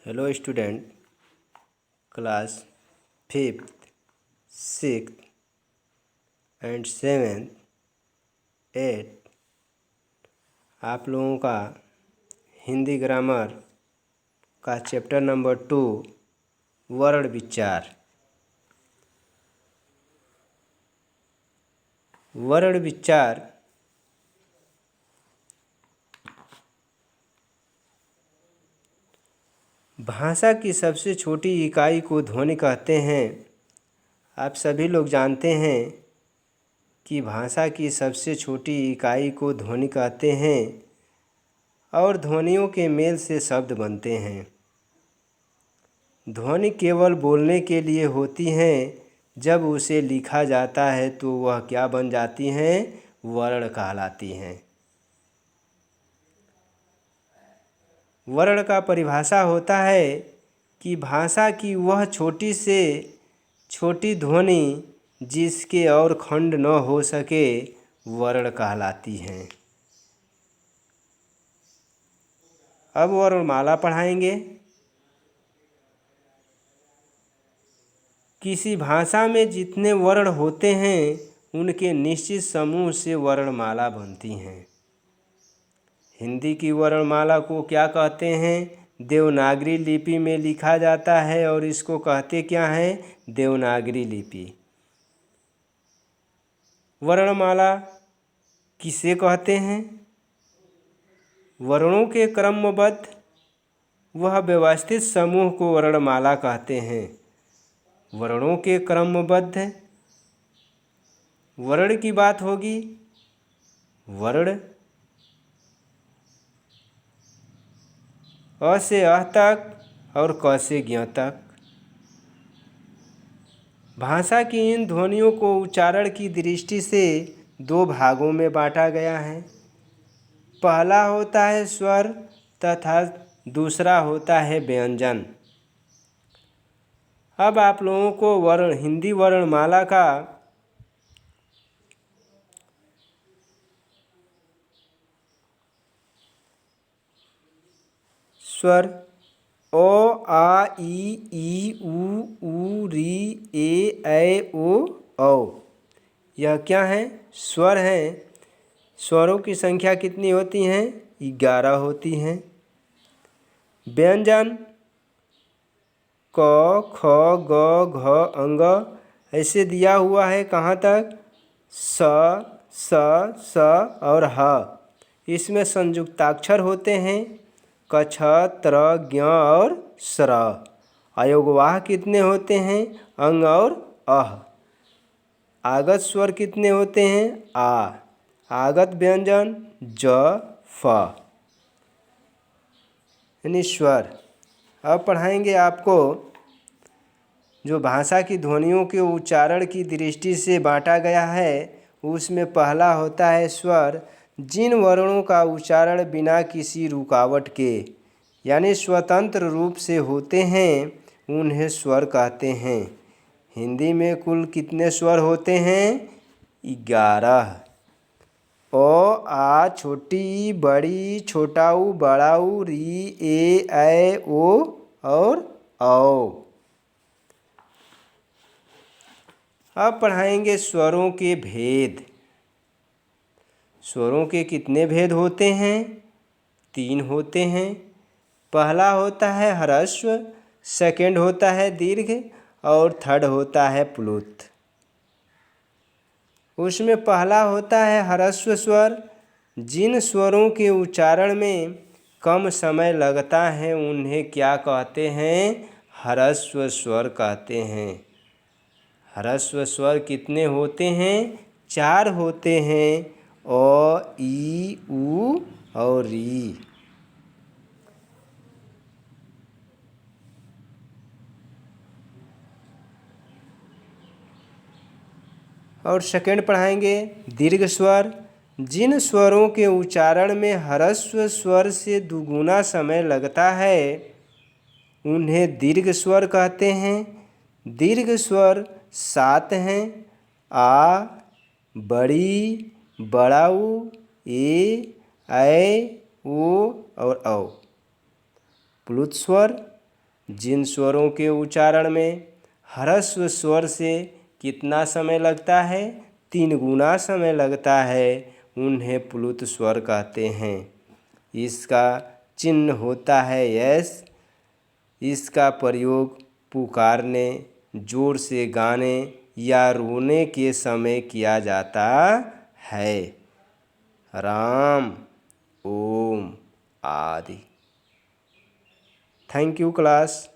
Hello student, class 5th, 6th and 7th, 8th आप लोगों का हिंदी ग्रामर का चैप्टर नंबर 2 वर्ण विचार। वर्ण विचार भाषा की सबसे छोटी इकाई को ध्वनि कहते हैं। आप सभी लोग जानते हैं कि भाषा की सबसे छोटी इकाई को ध्वनि कहते हैं और ध्वनियों के मेल से शब्द बनते हैं। ध्वनि केवल बोलने के लिए होती हैं, जब उसे लिखा जाता है तो वह क्या बन जाती हैं? वर्ण कहलाती हैं। वर्ण का परिभाषा होता है कि भाषा की वह छोटी से छोटी ध्वनि जिसके और खंड न हो सके वर्ण कहलाती हैं। अब वर्णमाला पढ़ाएंगे। किसी भाषा में जितने वर्ण होते हैं उनके निश्चित समूह से वर्णमाला बनती हैं। हिंदी की वर्णमाला को क्या कहते हैं? देवनागरी लिपि में लिखा जाता है और इसको कहते क्या हैं? देवनागरी लिपि। वर्णमाला किसे कहते हैं? वर्णों के क्रमबद्ध वह व्यवस्थित समूह को वर्णमाला कहते हैं। वर्णों के क्रमबद्ध वर्ण की बात होगी। वर्ण अ से अ तक और क से ज्ञ तक। भाषा की इन ध्वनियों को उच्चारण की दृष्टि से दो भागों में बांटा गया है। पहला होता है स्वर तथा दूसरा होता है व्यंजन। अब आप लोगों को हिंदी वर्णमाला का स्वर ओ आ ई ऊ री ए ऐ ओ। यह क्या है? स्वर हैं। स्वरों की संख्या कितनी होती हैं? 11 होती हैं। व्यंजन क ख ग घ अंग ऐसे दिया हुआ है। कहाँ तक? स और ह। इसमें संयुक्ताक्षर होते हैं क छ त्र ज्ञ और स्र। अयोगवाह कितने होते हैं? अंग और अह। आगत स्वर कितने होते हैं? आ। आगत व्यंजन ज फ यानी स्वर। अब पढ़ाएंगे आपको जो भाषा की ध्वनियों के उच्चारण की दृष्टि से बांटा गया है। उसमें पहला होता है स्वर। जिन वर्णों का उच्चारण बिना किसी रुकावट के यानी स्वतंत्र रूप से होते हैं उन्हें स्वर कहते हैं। हिंदी में कुल कितने स्वर होते हैं? 11। ओ आ छोटी बड़ी छोटाऊ बड़ाऊ री ए ऐ ओ और औ। अब पढ़ाएंगे स्वरों के भेद। स्वरों के कितने भेद होते हैं? 3 होते हैं। पहला होता है ह्रस्व, सेकंड होता है दीर्घ और थर्ड होता है प्लुत। उसमें पहला होता है ह्रस्व स्वर। जिन स्वरों के उच्चारण में कम समय लगता है उन्हें क्या कहते हैं? ह्रस्व स्वर कहते हैं। ह्रस्व स्वर कितने होते हैं? 4 होते हैं। अ ई उ और री। और सेकंड पढ़ाएंगे दीर्घ स्वर। जिन स्वरों के उच्चारण में ह्रस्व स्वर से दुगुना समय लगता है उन्हें दीर्घ स्वर कहते हैं। दीर्घ स्वर 7 हैं। आ, बड़ी, बड़ाऊ, ए, ऐ, ओ और औ। प्लुत स्वर जिन स्वरों के उच्चारण में ह्रस्व स्वर से कितना समय लगता है? 3 गुना समय लगता है, उन्हें प्लुत स्वर कहते हैं। इसका चिन्ह होता है यस। इसका प्रयोग पुकारने, जोर से गाने या रोने के समय किया जाता है। राम, ओम आदि। Thank you class.